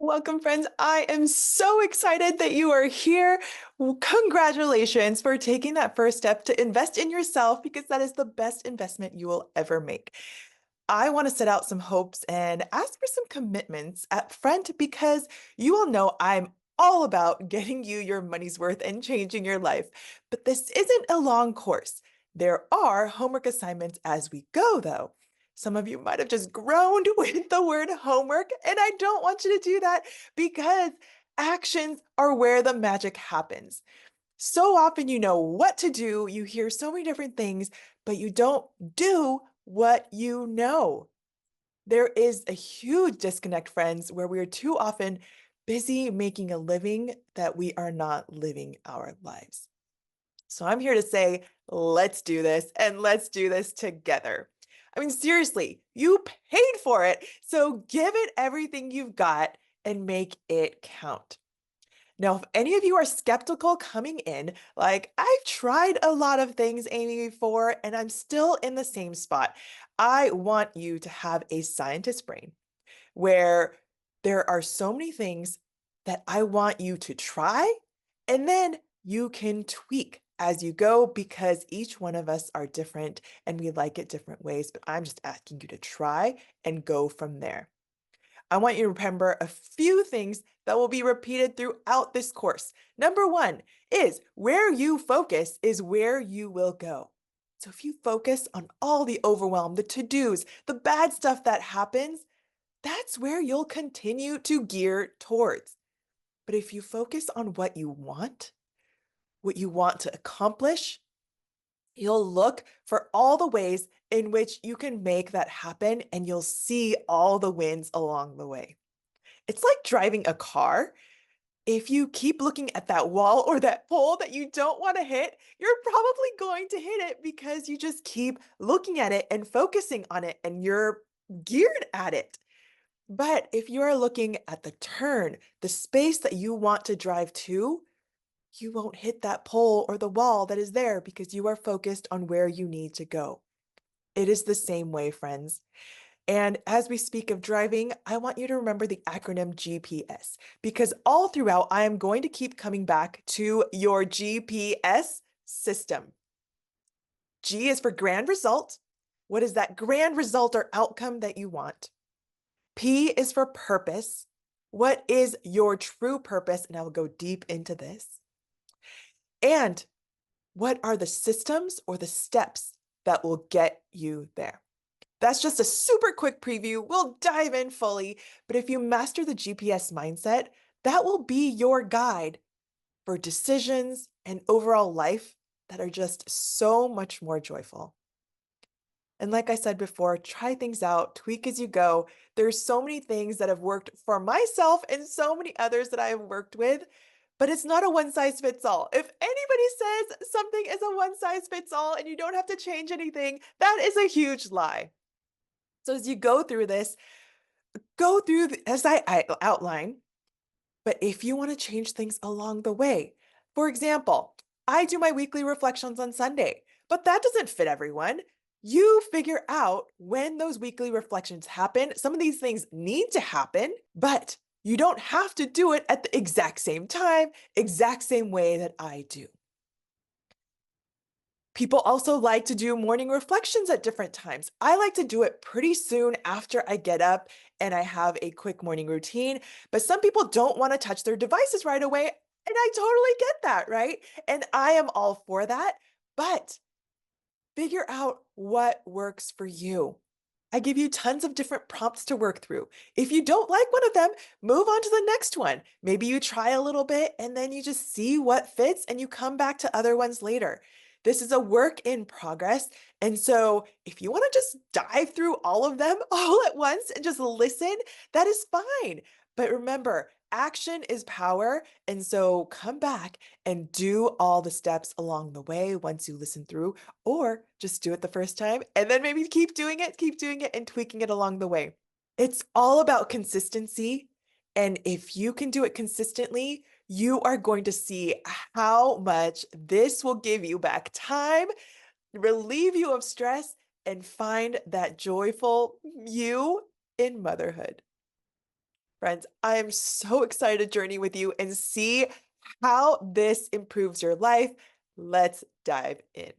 Welcome, friends. I am so excited that you are here. Congratulations for taking that first step to invest in yourself because that is the best investment you will ever make. I want to set out some hopes and ask for some commitments up front because you all know I'm all about getting you your money's worth and changing your life. But this isn't a long course. There are homework assignments as we go, though. Some of you might have just groaned with the word homework, and I don't want you to do that because actions are where the magic happens. So often you know what to do, you hear so many different things, but you don't do what you know. There is a huge disconnect, friends, where we are too often busy making a living that we are not living our lives. So I'm here to say, let's do this and let's do this together. I mean, seriously, you paid for it. So give it everything you've got and make it count. Now, if any of you are skeptical coming in, like I've tried a lot of things, Amy, before, and I'm still in the same spot. I want you to have a scientist brain where there are so many things that I want you to try, and then you can tweak as you go because each one of us are different and we like it different ways. But I'm just asking you to try and go from there. I want you to remember a few things that will be repeated throughout this course. Number one is where you focus is where you will go. So if you focus on all the overwhelm, the to-dos, the bad stuff that happens, that's where you'll continue to gear towards. But if you focus on what you want to accomplish, you'll look for all the ways in which you can make that happen and you'll see all the wins along the way. It's like driving a car. If you keep looking at that wall or that pole that you don't want to hit, you're probably going to hit it because you just keep looking at it and focusing on it and you're geared at it. But if you are looking at the turn, the space that you want to drive to, you won't hit that pole or the wall that is there because you are focused on where you need to go. It is the same way, friends. And as we speak of driving, I want you to remember the acronym GPS because all throughout, I am going to keep coming back to your GPS system. G is for grand result. What is that grand result or outcome that you want? P is for purpose. What is your true purpose? And I will go deep into this. And what are the systems or the steps that will get you there? That's just a super quick preview. We'll dive in fully. But if you master the GPS mindset, that will be your guide for decisions and overall life that are just so much more joyful. And like I said before, try things out, tweak as you go. There's so many things that have worked for myself and so many others that I have worked with, but it's not a one size fits all. If anybody says something is a one size fits all and you don't have to change anything, that is a huge lie. So as you go through this, go through as I outline, but if you want to change things along the way, for example, I do my weekly reflections on Sunday, but that doesn't fit everyone. You figure out when those weekly reflections happen. Some of these things need to happen, but you don't have to do it at the exact same time, exact same way that I do. People also like to do morning reflections at different times. I like to do it pretty soon after I get up and I have a quick morning routine, but some people don't want to touch their devices right away. And I totally get that, right? And I am all for that, but figure out what works for you. I give you tons of different prompts to work through. If you don't like one of them, move on to the next one. Maybe you try a little bit and then you just see what fits and you come back to other ones later. This is a work in progress. And so if you want to just dive through all of them all at once and just listen, that is fine. But remember, action is power. And so come back and do all the steps along the way once you listen through, or just do it the first time and then maybe keep doing it, and tweaking it along the way. It's all about consistency. And if you can do it consistently, you are going to see how much this will give you back time, relieve you of stress, and find that joyful you in motherhood. Friends, I am so excited to journey with you and see how this improves your life. Let's dive in.